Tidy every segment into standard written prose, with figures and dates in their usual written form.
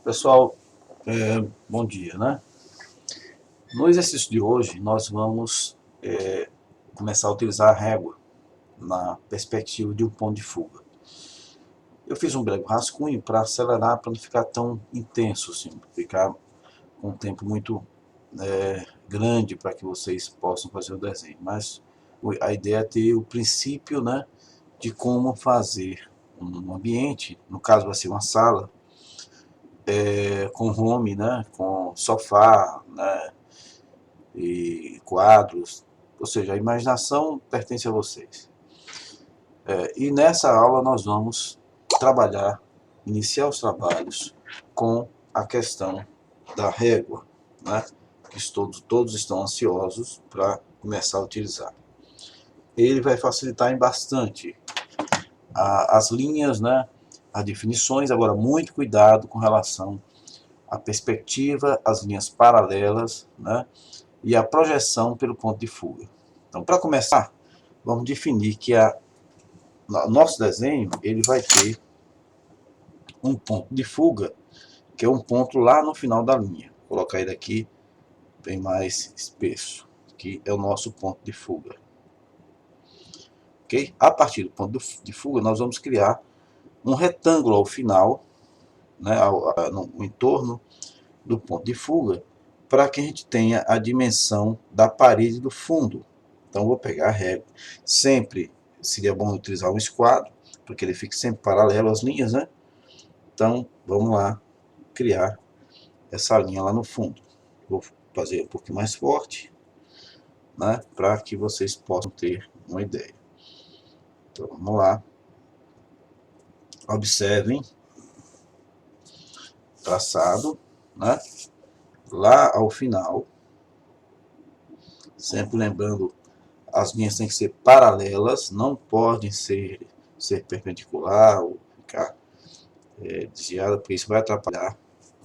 Pessoal, bom dia, né? No exercício de hoje, nós vamos começar a utilizar a régua na perspectiva de um ponto de fuga. Eu fiz um breve rascunho para acelerar, para não ficar tão intenso, assim, ficar com um tempo muito grande para que vocês possam fazer o desenho. Mas a ideia é ter o princípio, né, de como fazer um ambiente, no caso vai ser uma sala, com home, né, com sofá, né, e quadros, ou seja, a imaginação pertence a vocês. E nessa aula nós vamos trabalhar, iniciar os trabalhos com a questão da régua, né, que todos estão ansiosos para começar a utilizar. Ele vai facilitar em bastante as linhas, né, as definições. Agora, muito cuidado com relação à perspectiva, as linhas paralelas, né, e a projeção pelo ponto de fuga. Então, para começar, vamos definir que nosso desenho ele vai ter um ponto de fuga, que é um ponto lá no final da linha. Vou colocar ele aqui bem mais espesso, que é o nosso ponto de fuga. Okay? A partir do ponto de fuga, nós vamos criar um retângulo ao final, né, no entorno do ponto de fuga, para que a gente tenha a dimensão da parede do fundo. Então, vou pegar a régua. Sempre seria bom utilizar um esquadro, porque ele fica sempre paralelo às linhas, né? Então, vamos lá criar essa linha lá no fundo. Vou fazer um pouquinho mais forte, né? Para que vocês possam ter uma ideia. Então, vamos lá. Observem. Traçado, né? Lá ao final. Sempre lembrando, as linhas têm que ser paralelas, não podem ser perpendicular ou ficar desviada, porque isso vai atrapalhar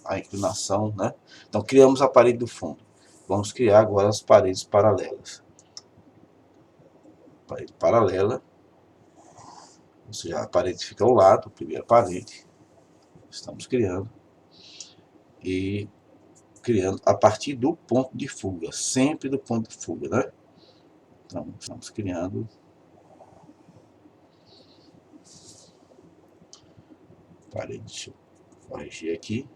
a inclinação, né? Então, criamos a parede do fundo. Vamos criar agora as paredes paralelas. Parede paralela, ou seja, a parede fica ao lado, a primeira parede. Estamos criando. E criando a partir do ponto de fuga, sempre do ponto de fuga, né? Então, estamos criando parede. Deixa eu corrigir aqui.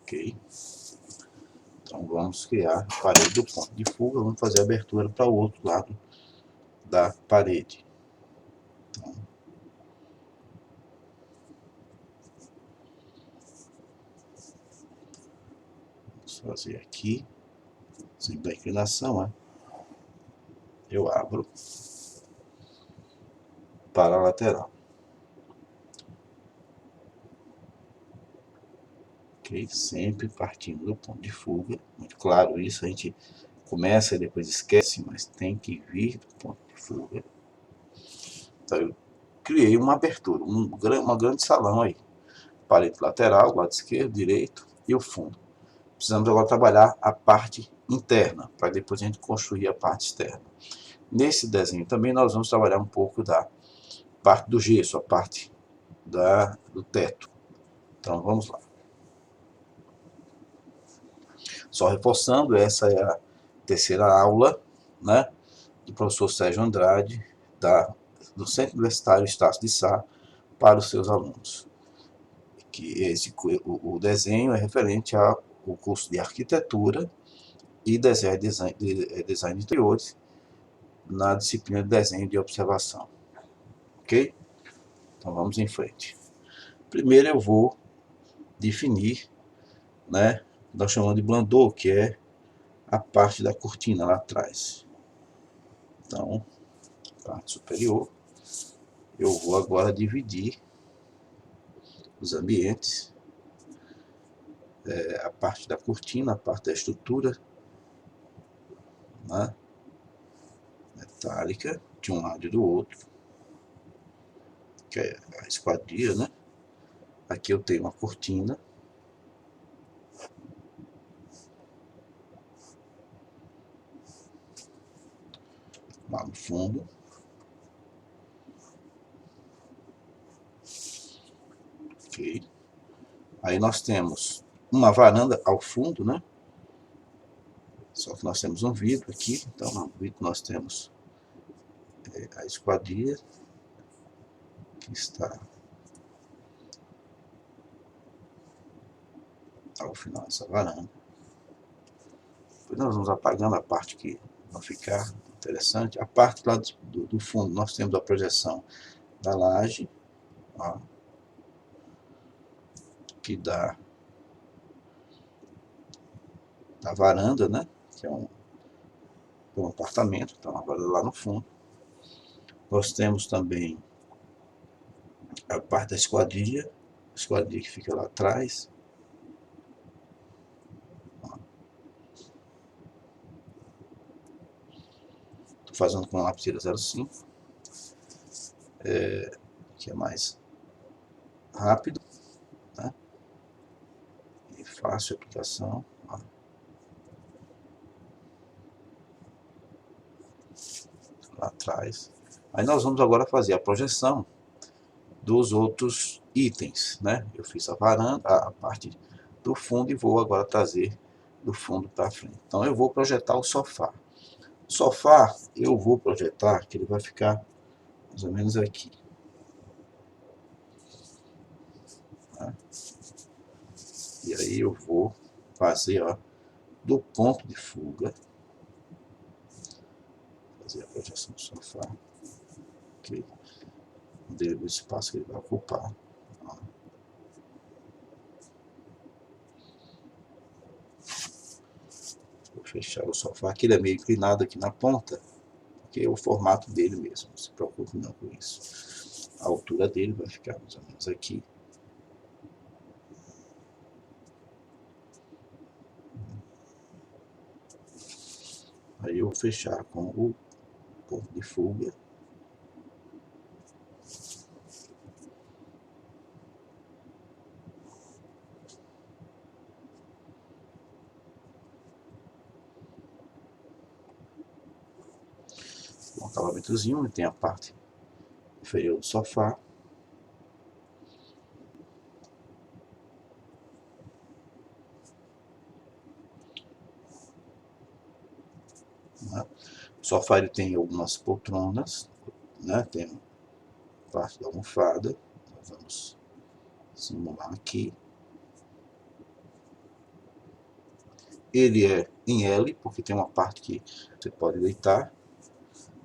Ok. Então, vamos criar a parede do ponto de fuga. Vamos fazer a abertura para o outro lado da parede. Então, vamos fazer aqui. Sempre a inclinação, né? Eu abro para a lateral. Ok? Sempre partindo do ponto de fuga. Muito claro isso, a gente começa e depois esquece, mas tem que vir do ponto de fuga. Então, eu criei uma abertura, uma grande salão aí. Parede lateral, lado esquerdo, direito e o fundo. Precisamos agora trabalhar a parte interna, para depois a gente construir a parte externa. Nesse desenho também nós vamos trabalhar um pouco da parte do gesso, a parte do teto. Então vamos lá. Só reforçando, essa é a terceira aula, né, do professor Sérgio Andrade, do Centro Universitário Estácio de Sá, para os seus alunos. O desenho é referente ao curso de arquitetura e design de interiores na disciplina de desenho de observação. Ok? Então vamos em frente. Primeiro eu vou definir, né, nós chamamos de blandor, que é a parte da cortina lá atrás. Então, parte superior, eu vou agora dividir os ambientes, a parte da cortina, a parte da estrutura, né, metálica, de um lado e do outro, que é a esquadria, né? Aqui eu tenho uma cortina, lá no fundo. Ok. Aí nós temos uma varanda ao fundo, né? Só que nós temos um vidro aqui, então no vidro nós temos a esquadrilha, que está ao final dessa varanda. Depois nós vamos apagando a parte que vai ficar interessante. A parte lá do fundo, nós temos a projeção da laje, ó, que dá da varanda, né? Que é um apartamento, então a varanda lá no fundo. Nós temos também a parte da esquadrilha que fica lá atrás. Estou fazendo com a lapiseira 05, que é mais rápido, né? E fácil a aplicação. Ó. Lá atrás. Aí nós vamos agora fazer a projeção dos outros itens, né? Eu fiz a varanda, a parte do fundo, e vou agora trazer do fundo para frente. Então eu vou projetar o sofá. O sofá eu vou projetar que ele vai ficar mais ou menos aqui. Tá? E aí eu vou fazer, ó, do ponto de fuga, fazer a projeção do sofá, ok? O espaço que ele vai ocupar. Ó. Vou fechar o sofá, que ele é meio inclinado aqui na ponta, que é o formato dele mesmo, não se preocupe não com isso. A altura dele vai ficar mais ou menos aqui. Aí eu vou fechar com o ponto de fuga. Um acabamentozinho, onde tem a parte inferior do sofá. Né? O sofá ele tem algumas poltronas, né? Tem parte da almofada. Nós vamos simular aqui. Ele é em L, porque tem uma parte que você pode deitar.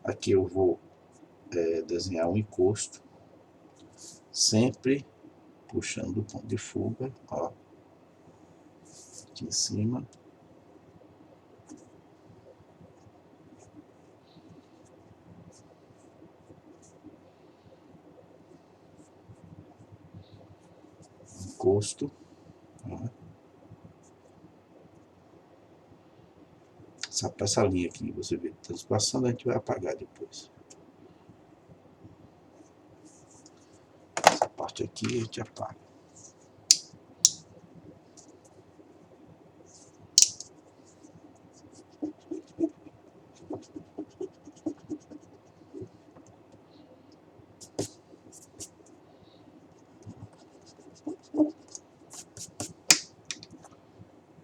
Aqui eu vou desenhar um encosto, sempre puxando o ponto de fuga, ó, aqui em cima. Encosto. Ó. Essa linha aqui, você vê transpassando, a gente vai apagar depois. Essa parte aqui a gente apaga.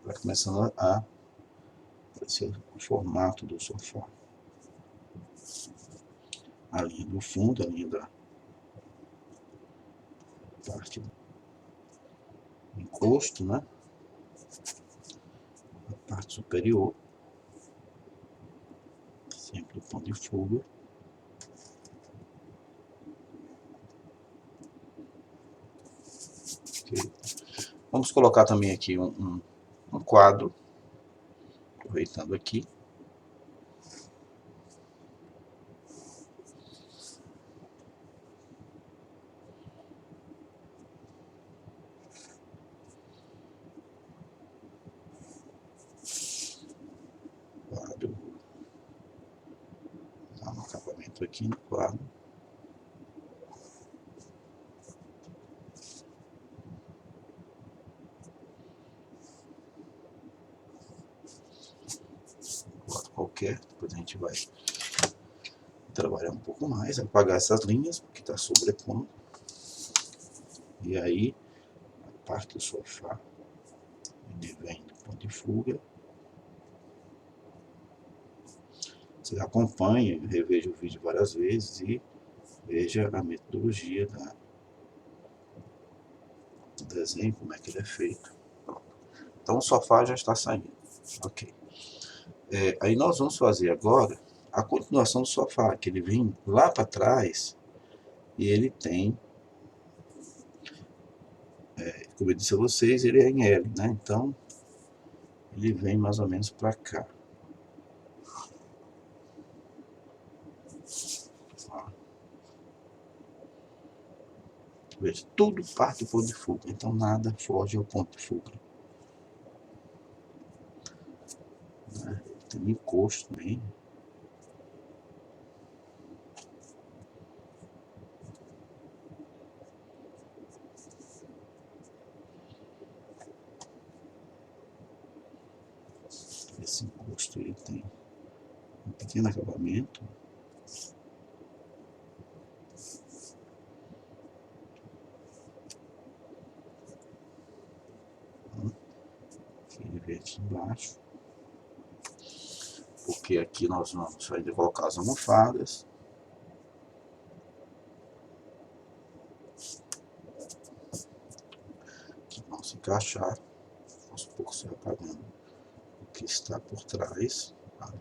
Vai começando a aparecer o formato do sofá. A linha do fundo, a linha da parte do encosto, né? A parte superior, sempre do ponto de fuga. Okay. Vamos colocar também aqui um quadro, aproveitando aqui. Quadro. Dá um acabamento aqui no quadro. Qualquer, depois a gente vai trabalhar um pouco mais, apagar essas linhas, porque está sobrepondo. E aí, parte do sofá. Ele vem do ponto de fuga. Você acompanha, reveja o vídeo várias vezes e veja a metodologia do desenho, como é que ele é feito. Então o sofá já está saindo. Ok. Aí nós vamos fazer agora a continuação do sofá, que ele vem lá para trás e ele tem, como eu disse a vocês, ele é em L, né? Então ele vem mais ou menos para cá. Veja, tudo parte do ponto de fuga, então nada foge ao ponto de fuga. Tem um encosto também. Esse encosto ele tem um pequeno acabamento. Que ele vem aqui embaixo. Porque aqui nós vamos ainda colocar as almofadas. Que vão se encaixar. Aos poucos se apagando o que está por trás. Tá?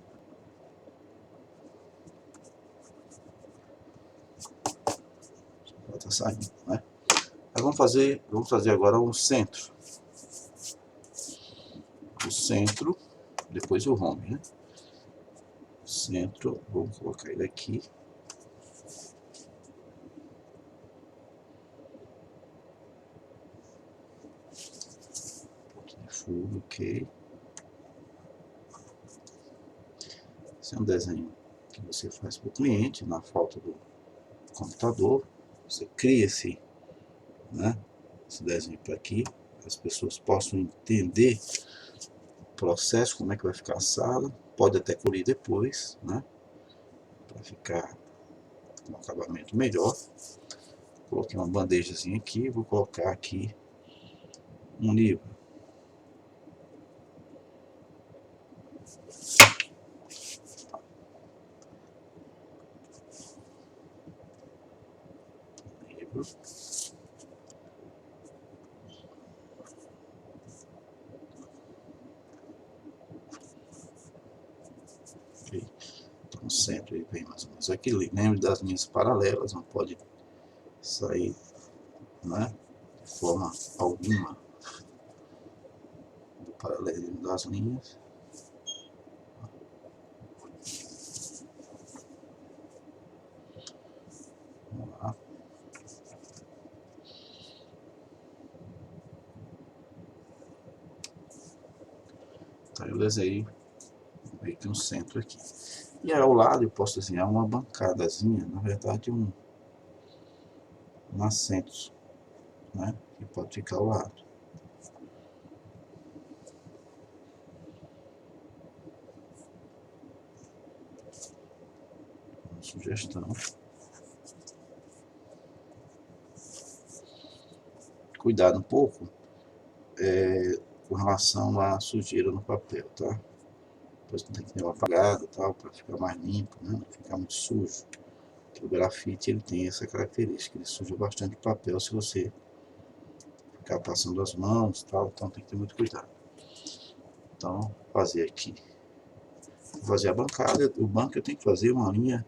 Está saindo, né? Aí vamos fazer agora um centro. O centro, depois o home, né? O centro, vamos colocar ele aqui. Ponto de fuga, ok. Esse é um desenho que você faz para o cliente, na falta do computador. Você cria esse desenho para aqui, para as pessoas possam entender o processo, como é que vai ficar a sala. Pode até colorir depois, né? Para ficar com um acabamento melhor. Coloquei uma bandejazinha aqui, vou colocar aqui um livro. Okay. Então, o centro ele vem mais ou menos aqui. Lembre das linhas paralelas, não pode sair, né, de forma alguma do paralelismo das linhas. Vamos lá. Então eu desenhei meio que um centro aqui. E aí ao lado eu posso desenhar uma bancadazinha, na verdade um assento, né, que pode ficar ao lado. Uma sugestão. Cuidado um pouco com relação à sujeira no papel, tá? Depois tem que ter uma apagada e tal, para ficar mais limpo, né? Não ficar muito sujo. Porque o grafite ele tem essa característica, ele suja bastante o papel se você ficar passando as mãos e tal, então tem que ter muito cuidado. Então, vou fazer aqui. Vou fazer a bancada, o banco eu tenho que fazer uma linha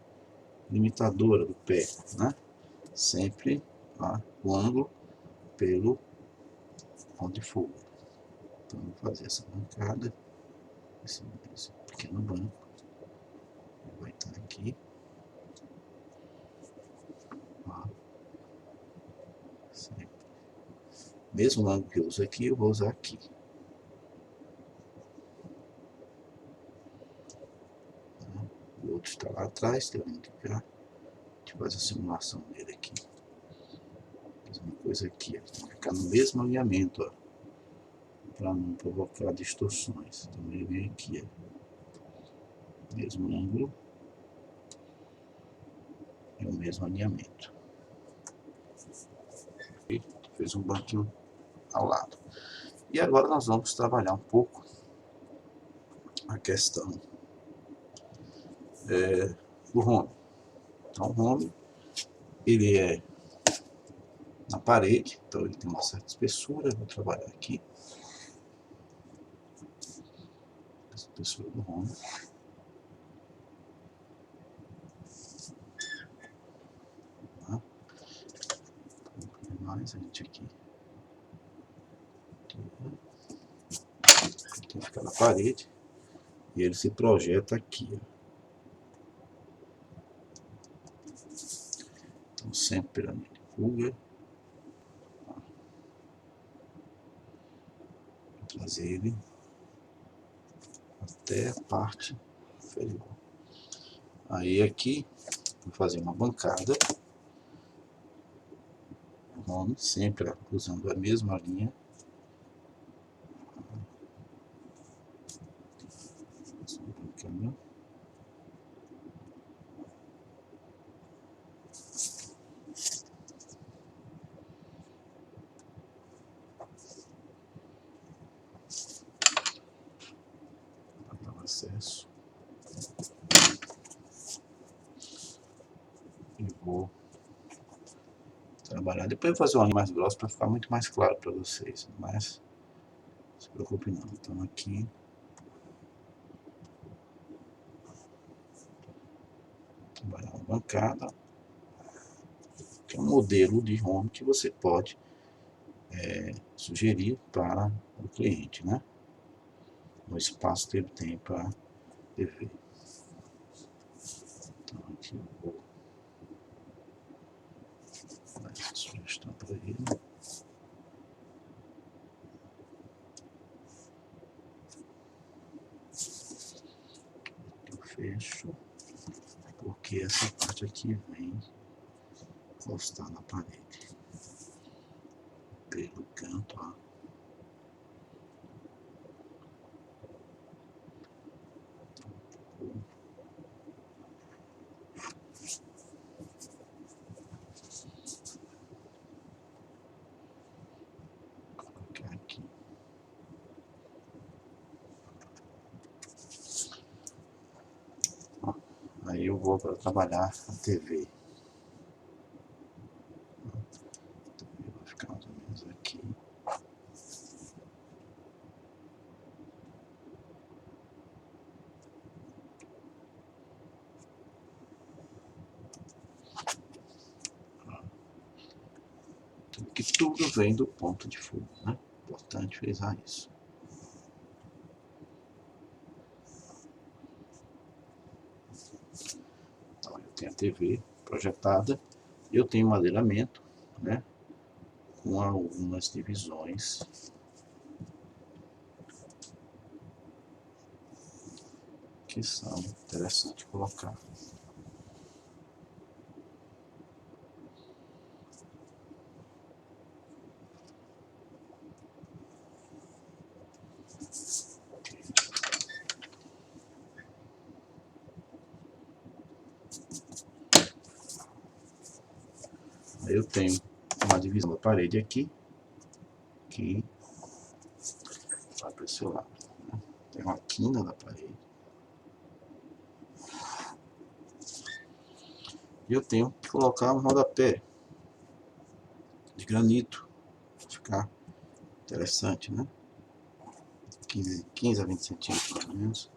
limitadora do pé, né? Sempre tá? O ângulo pelo ponto de fuga. Então, vou fazer essa bancada, esse pequeno banco, vai estar aqui. Ó. Sempre. Mesmo ângulo que eu uso aqui, eu vou usar aqui. O outro está lá atrás, tem um que cá. Deixa eu fazer a simulação dele aqui. Uma coisa aqui, ó. Tem que ficar no mesmo alinhamento, ó, para não provocar distorções. Então ele vem aqui, ó, mesmo ângulo e o mesmo alinhamento. E fez um banquinho ao lado. E agora nós vamos trabalhar um pouco a questão do home. Então o home, ele é na parede, então ele tem uma certa espessura. Eu vou trabalhar aqui a espessura do home. Tá? Mais a gente aqui fica na parede e ele se projeta aqui, ó. Então sempre a fuga, trazer ele até a parte inferior. Aí aqui vou fazer uma bancada, sempre usando a mesma linha. Para dar o acesso. E vou trabalhar. Depois eu vou fazer uma linha mais grossa para ficar muito mais claro para vocês. Mas não se preocupe não. Então aqui trabalhar uma bancada, que é um modelo de home que você pode sugerir para o cliente, né? No espaço que ele tem para TV. Então aqui eu vou dar essa sugestão para ele. Eu fecho, porque essa parte aqui vem encostar na parede pelo canto, ó. Aqui. Ó, aí eu vou para trabalhar a TV. Vai ficar mais ou menos aqui. Que tudo vem do ponto de fuga, né? Importante frisar isso. Então, eu tenho a TV projetada, eu tenho um madeiramento, né? Com algumas divisões que são interessantes colocar. Eu tenho uma divisão da parede aqui, que vai para esse lado, né? Tem uma quina da parede. E eu tenho que colocar um rodapé de granito, para ficar interessante, né? 15 a 20 centímetros, mais ou menos,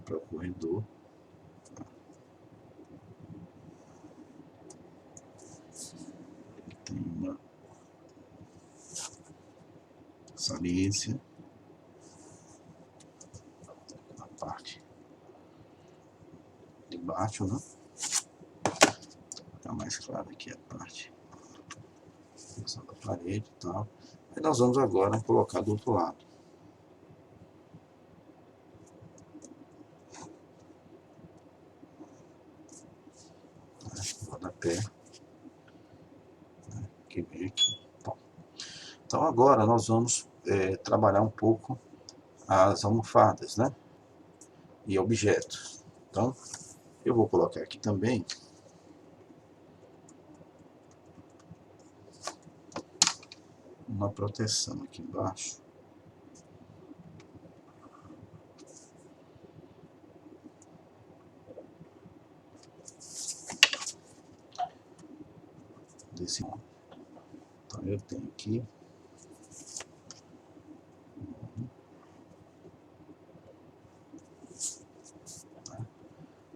para o corredor. Tem uma saliência na parte de baixo, né? Ficar mais claro aqui a parte da parede e tal. Aí nós vamos agora colocar do outro lado. Rodapé, né, que vem aqui. Bom, então agora nós vamos trabalhar um pouco as almofadas, né? E objetos. Então eu vou colocar aqui também uma proteção aqui embaixo. Desse modo. Então eu tenho aqui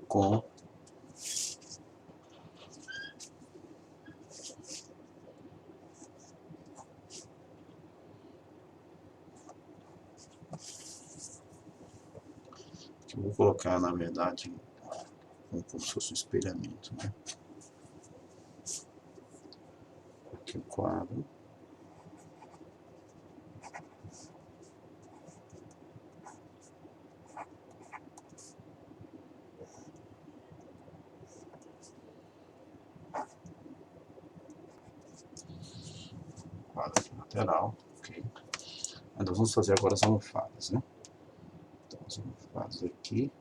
com que eu vou colocar, na verdade, como se fosse um espelhamento, né? Aqui o quadro. Quadro aqui lateral, ok. Aí nós vamos fazer agora as almofadas, né? Então, as almofadas aqui.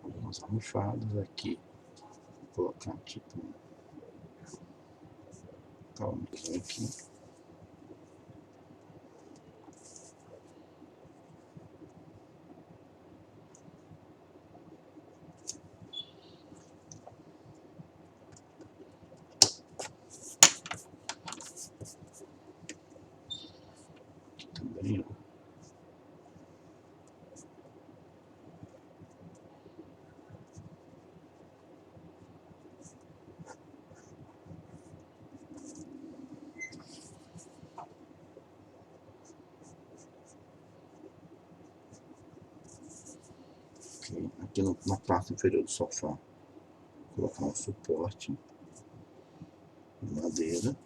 Algumas almofadas aqui. Vou colocar tipo um palmozinho aqui. Aqui também, ó. Okay. Aqui na parte inferior do sofá, vou colocar um suporte de madeira.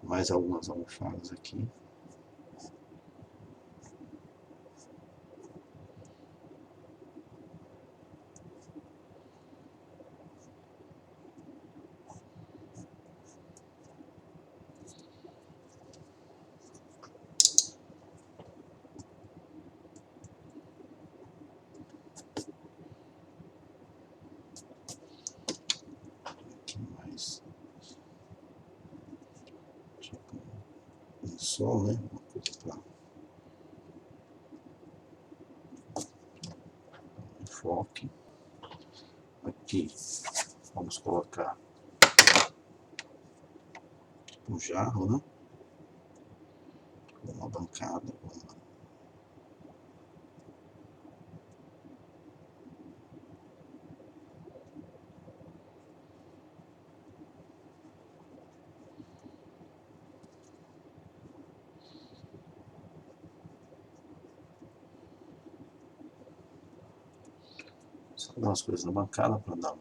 Mais algumas almofadas aqui. Aqui mais tipo um sol, né? Uma coisa para enfoque. Aqui vamos colocar um jarro, né? Uma bancada. Algumas coisas na bancada para dar um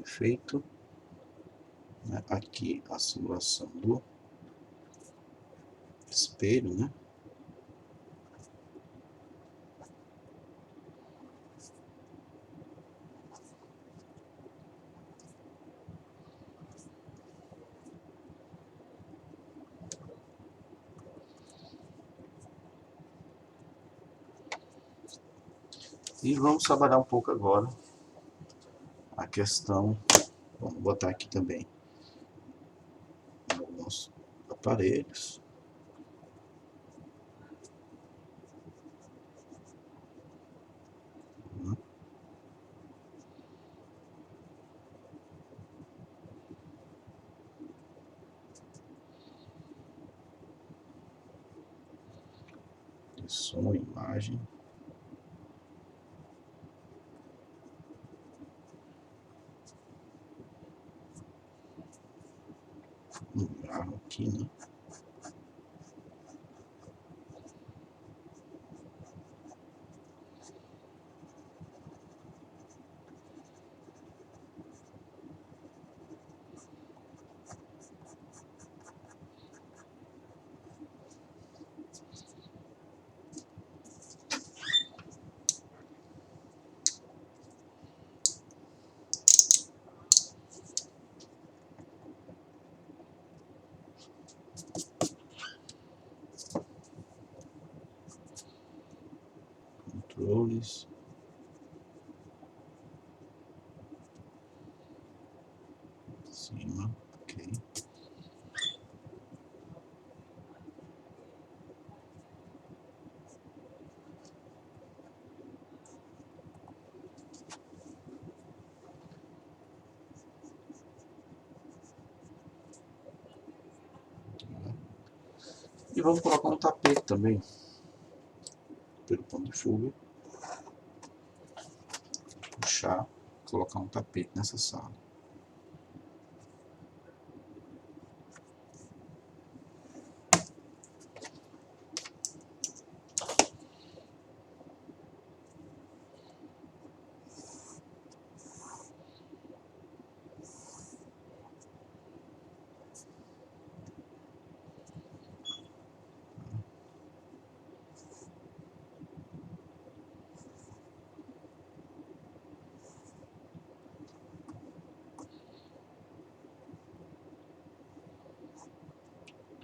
efeito. Né? Aqui a simulação do espelho, né? E vamos trabalhar um pouco agora a questão, vamos botar aqui também alguns aparelhos. Né? De som, imagem. Um jarro aqui, né? cima, ok. E vamos colocar um tapete também, pelo ponto de fuga. Puxar, colocar um tapete nessa sala.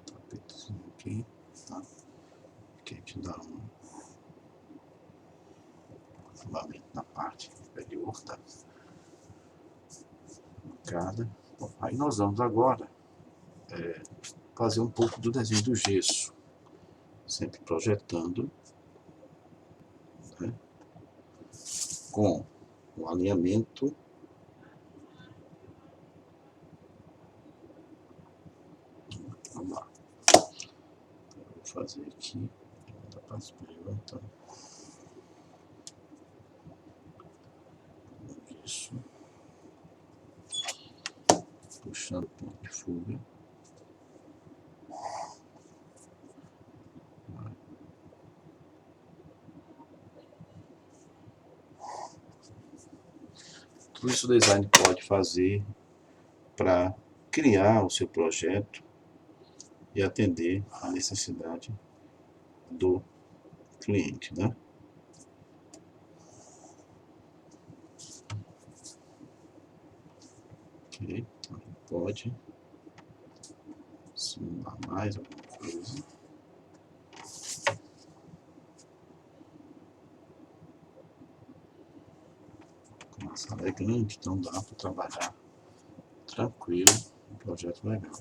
Tapetezinho aqui, tá? Aqui a gente dá um acabamento na parte inferior da bancada. Bom, aí nós vamos agora fazer um pouco do desenho do gesso, sempre projetando, né, com o alinhamento. Vamos lá, eu vou fazer aqui da parte superior, então isso, puxando o ponto de fuga. Tudo isso o design pode fazer para criar o seu projeto e atender a necessidade do cliente, né? Ok, então pode simular mais alguma coisa. A sala é grande, então dá para trabalhar tranquilo, um projeto legal.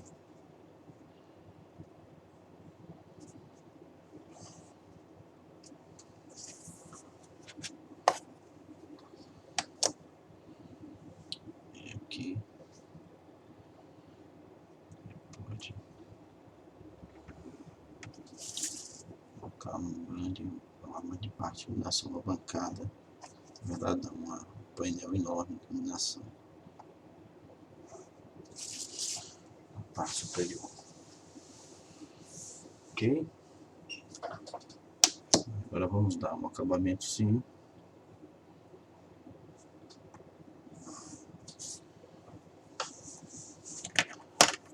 E aqui pode colocar uma grande parte de iluminação na bancada, na verdade dá um painel enorme de iluminação na parte superior. Ok? Agora vamos dar um acabamentozinho.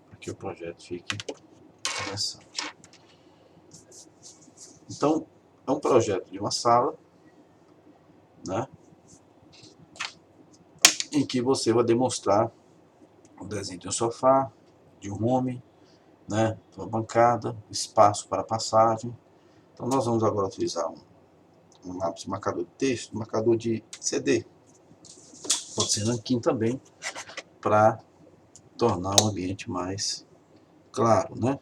Para que o projeto fique interessante. Então, é um projeto de uma sala, né, em que você vai demonstrar o desenho de um sofá, de um home, né, uma bancada, espaço para passagem. Então nós vamos agora utilizar um lápis marcador de texto, marcador de CD, pode ser nanquim também, para tornar o ambiente mais claro, né?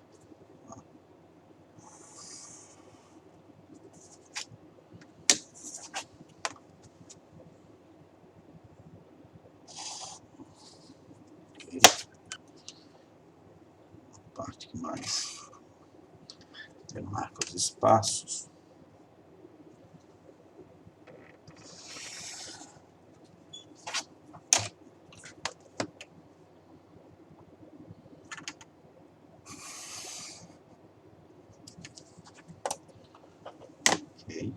A parte que mais demarca os espaços. Ok.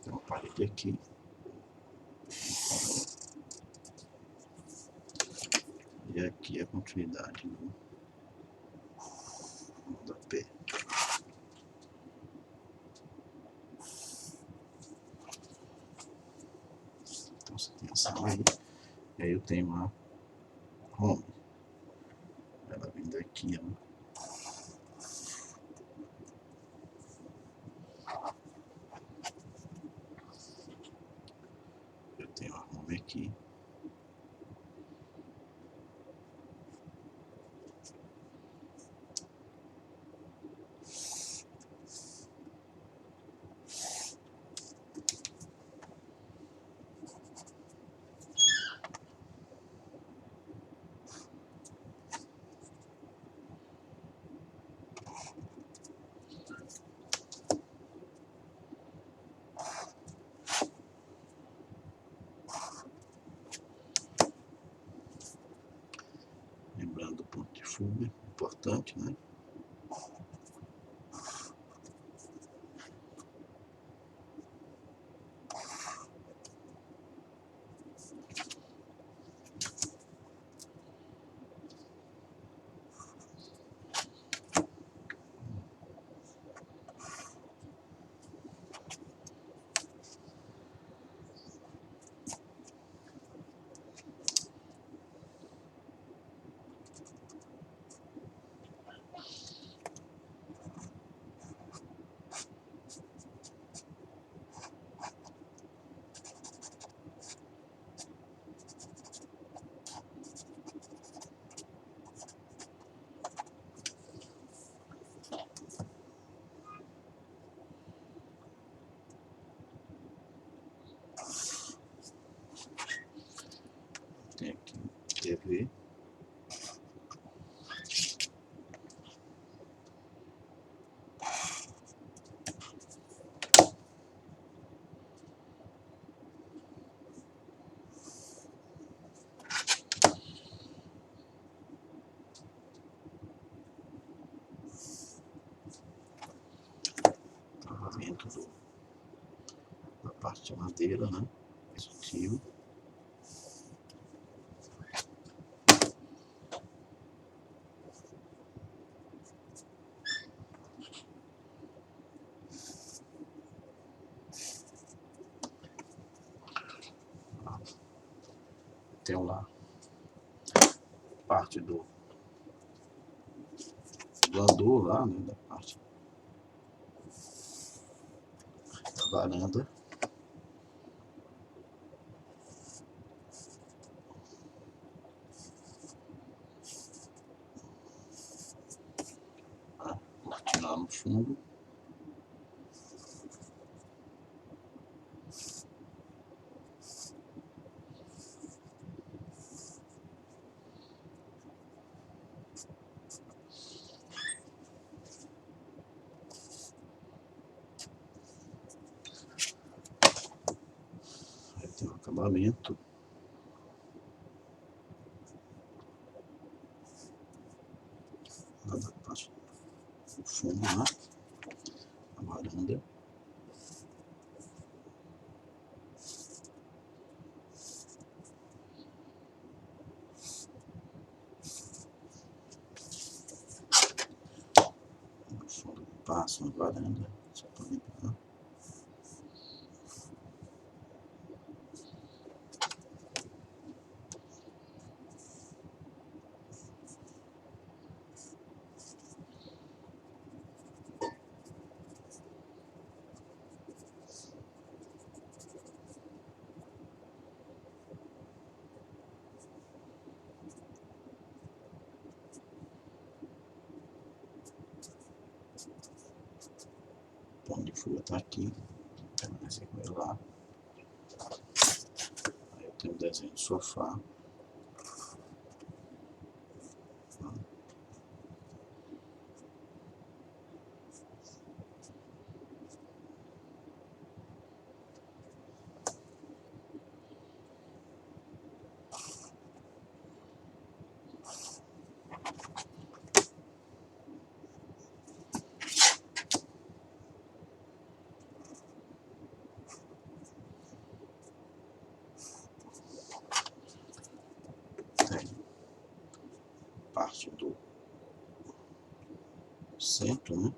Tem uma parede aqui. E aqui a continuidade do rodapé. Então você tem essa aí, e aí eu tenho a home. Ela vem daqui, ó. Eu tenho a home aqui. Lembrando do ponto de fuga, importante, né? Tem aqui TV. Acabamento da parte de madeira, né? Positivo. Tem lá parte do andor lá, né? Da parte da varanda. Cortina no fundo. Aí tem o acabamento. Lá da parte do fundo lá. A varanda. No fundo passa a varanda. Só para limpar. O pão de fuga tá aqui. Esse aqui lá. Aí eu tenho um desenho de sofá. Tem parte do centro, né?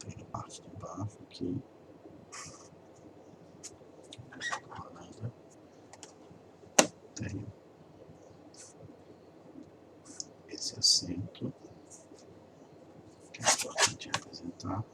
Tem a parte de baixo aqui. Tenho esse assento, que é importante representar.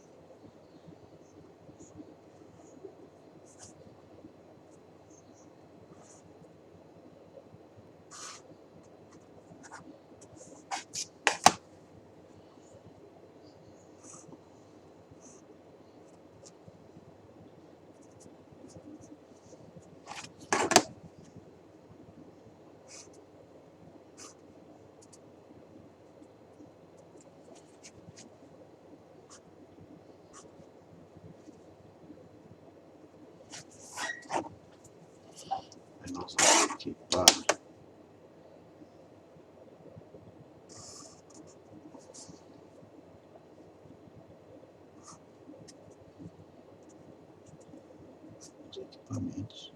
Aí nós vamos aqui para os equipamentos.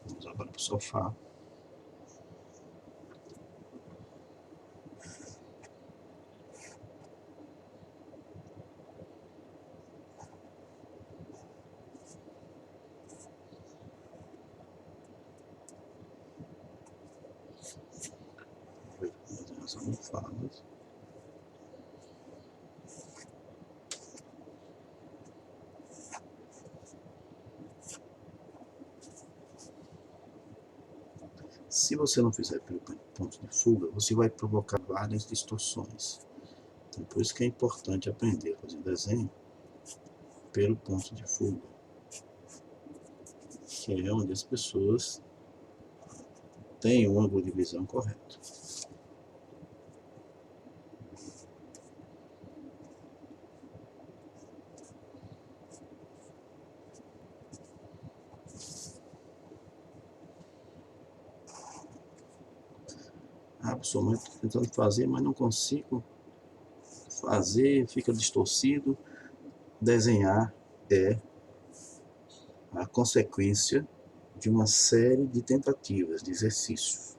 Vamos agora para o sofá. As almofadas. Se você não fizer pelo ponto de fuga, você vai provocar várias distorções. Então, por isso que é importante aprender a fazer desenho pelo ponto de fuga, que é onde as pessoas têm um ângulo de visão correto. Ah, professor, mas estou tentando fazer, mas não consigo fazer, fica distorcido. Desenhar é a consequência de uma série de tentativas, de exercícios.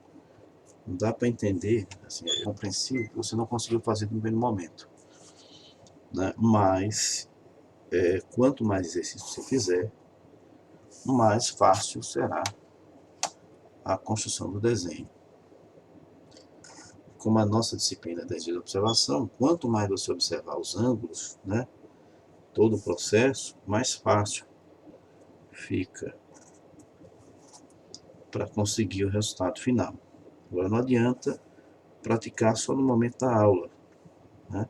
Não dá para entender, assim, é compreensível que você não conseguiu fazer no primeiro momento, né? Mas, quanto mais exercício você fizer, mais fácil será a construção do desenho. Como a nossa disciplina é de observação, quanto mais você observar os ângulos, né, todo o processo, mais fácil fica para conseguir o resultado final. Agora não adianta praticar só no momento da aula, né?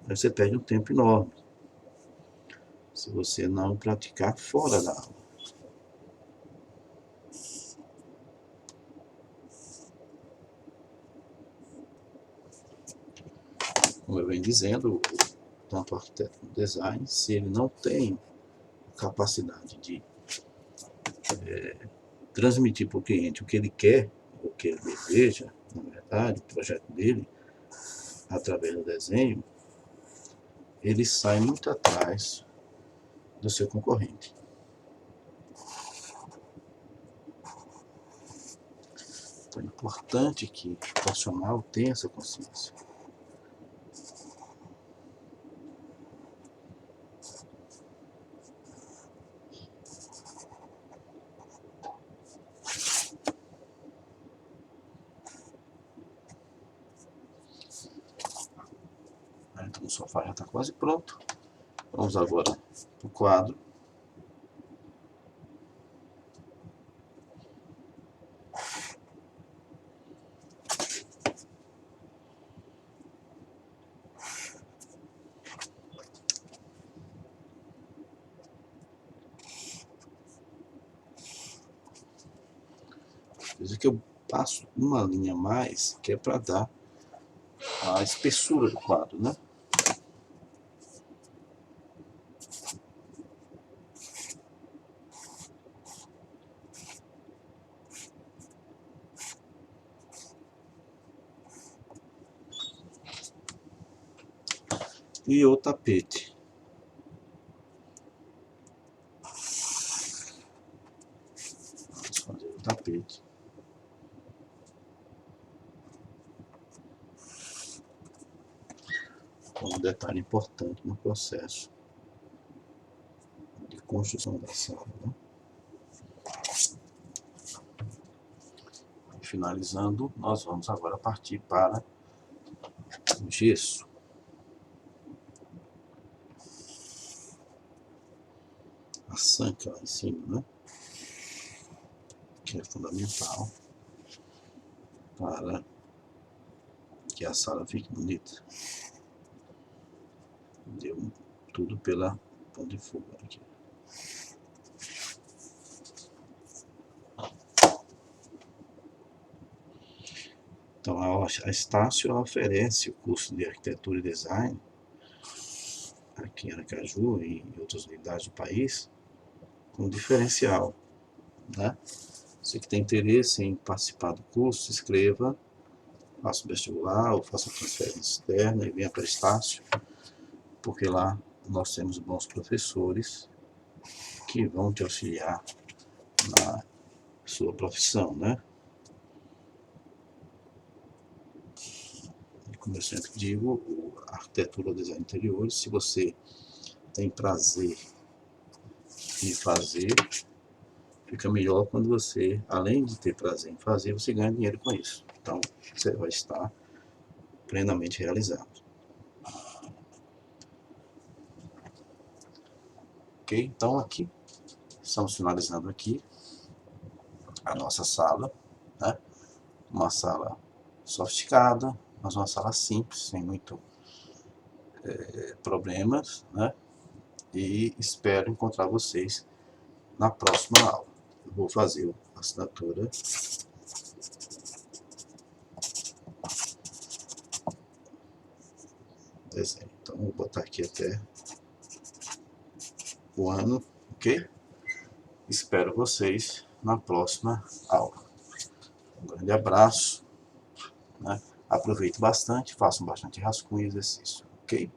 Aí você perde um tempo enorme se você não praticar fora da aula. Como eu venho dizendo, tanto o arquiteto como o design, se ele não tem capacidade de transmitir para o cliente o que ele quer, o que ele deseja, na verdade, o projeto dele, através do desenho, ele sai muito atrás do seu concorrente. Então é importante que o profissional tenha essa consciência. O sofá já está quase pronto. Vamos agora para o quadro. Veja que eu passo uma linha a mais, que é para dar a espessura do quadro, né? E o tapete. Vamos fazer o tapete. Um detalhe importante no processo de construção da sala, né? Finalizando, nós vamos agora partir para o gesso. A sanca lá em cima, né? Que é fundamental para que a sala fique bonita. Deu tudo pela pão de fuga aqui. Então a Estácio oferece o curso de arquitetura e design aqui em Aracaju e em outras unidades do país com diferencial, né? Você que tem interesse em participar do curso, se inscreva, faça o vestibular ou faça a transferência externa e venha para Estácio, porque lá nós temos bons professores que vão te auxiliar na sua profissão, né? Como eu sempre digo, a arquitetura ou design de interiores, se você tem prazer em fazer, fica melhor quando você, além de ter prazer em fazer, você ganha dinheiro com isso. Então, você vai estar plenamente realizado. Ok? Então, aqui, estamos finalizando aqui a nossa sala, né? Uma sala sofisticada, mas uma sala simples, sem muito problemas, né? E espero encontrar vocês na próxima aula. Eu vou fazer a assinatura desenho. Então, vou botar aqui até o ano, ok? Espero vocês na próxima aula. Um grande abraço, né? Aproveite bastante, façam bastante rascunho e exercício, ok?